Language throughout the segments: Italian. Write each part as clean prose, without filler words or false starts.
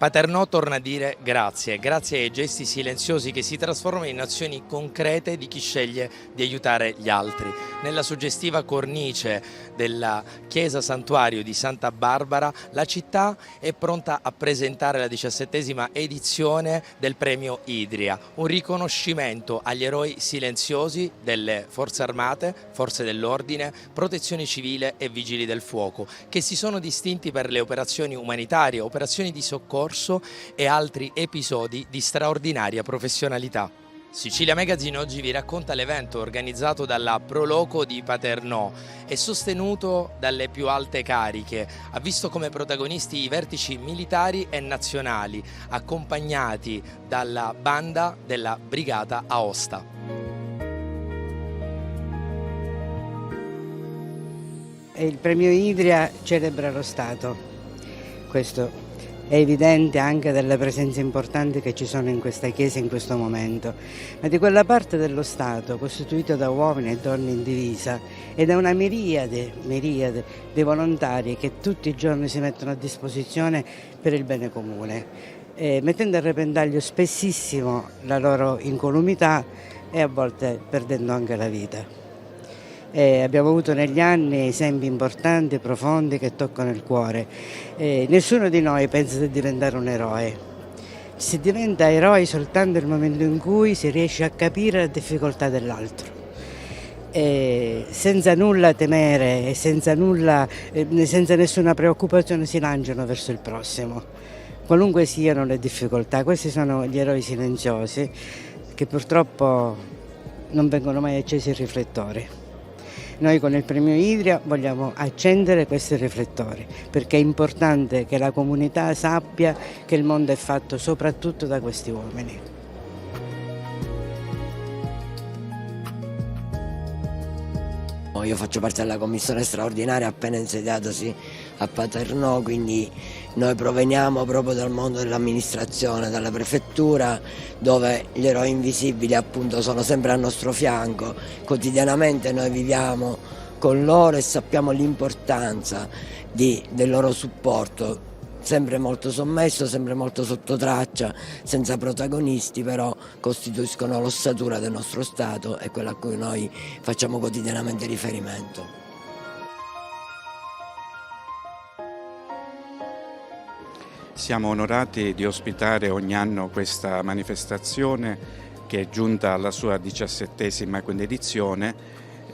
Paternò torna a dire grazie, grazie ai gesti silenziosi che si trasformano in azioni concrete di chi sceglie di aiutare gli altri. Nella suggestiva cornice della chiesa santuario di Santa Barbara, la città è pronta a presentare la 17ª edizione del premio Idria, un riconoscimento agli eroi silenziosi delle forze armate, forze dell'ordine, protezione civile e vigili del fuoco, che si sono distinti per le operazioni umanitarie, operazioni di soccorso e altri episodi di straordinaria professionalità. Sicilia Magazine oggi vi racconta l'evento organizzato dalla Proloco di Paternò e sostenuto dalle più alte cariche. Ha visto come protagonisti i vertici militari e nazionali, accompagnati dalla banda della Brigata Aosta. Il premio Idria celebra lo Stato, questo è evidente anche dalle presenze importanti che ci sono in questa chiesa in questo momento, ma di quella parte dello Stato costituita da uomini e donne in divisa e da una miriade di volontari che tutti i giorni si mettono a disposizione per il bene comune, mettendo a repentaglio spessissimo la loro incolumità e a volte perdendo anche la vita. Abbiamo avuto negli anni esempi importanti, profondi, che toccano il cuore. Nessuno di noi pensa di diventare un eroe. Si diventa eroi soltanto nel momento in cui si riesce a capire la difficoltà dell'altro. Senza nulla temere e senza nessuna preoccupazione si lanciano verso il prossimo, qualunque siano le difficoltà. Questi sono gli eroi silenziosi che purtroppo non vengono mai accesi i riflettori. Noi con il premio Idria vogliamo accendere questi riflettori perché è importante che la comunità sappia che il mondo è fatto soprattutto da questi uomini. Io faccio parte della commissione straordinaria appena insediatosi a Paternò, quindi noi proveniamo proprio dal mondo dell'amministrazione, dalla prefettura, dove gli eroi invisibili appunto sono sempre al nostro fianco. Quotidianamente noi viviamo con loro e sappiamo l'importanza del loro supporto, sempre molto sommesso, sempre molto sotto traccia, senza protagonisti, però costituiscono l'ossatura del nostro Stato e quella a cui noi facciamo quotidianamente riferimento. Siamo onorati di ospitare ogni anno questa manifestazione che è giunta alla sua 17ª edizione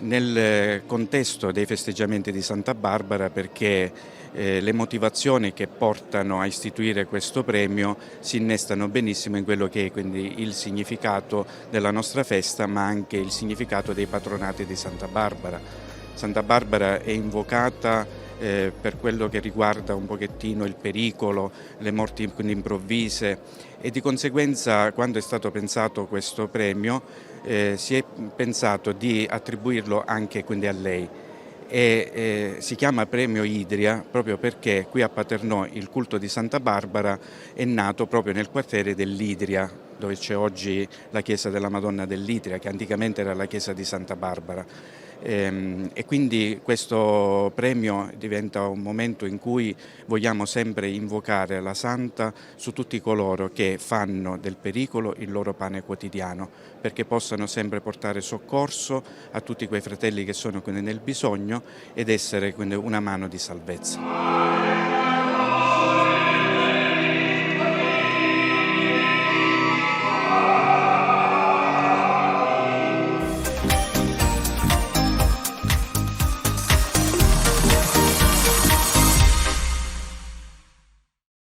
nel contesto dei festeggiamenti di Santa Barbara, perché le motivazioni che portano a istituire questo premio si innestano benissimo in quello che è quindi il significato della nostra festa, ma anche il significato dei patronati di Santa Barbara. Santa Barbara è invocata per quello che riguarda un pochettino il pericolo, le morti improvvise, e di conseguenza quando è stato pensato questo premio si è pensato di attribuirlo anche quindi a lei. Si chiama premio Idria proprio perché qui a Paternò il culto di Santa Barbara è nato proprio nel quartiere dell'Idria, dove c'è oggi la chiesa della Madonna dell'Idria, che anticamente era la chiesa di Santa Barbara. E quindi questo premio diventa un momento in cui vogliamo sempre invocare la Santa su tutti coloro che fanno del pericolo il loro pane quotidiano, perché possano sempre portare soccorso a tutti quei fratelli che sono quindi nel bisogno ed essere quindi una mano di salvezza.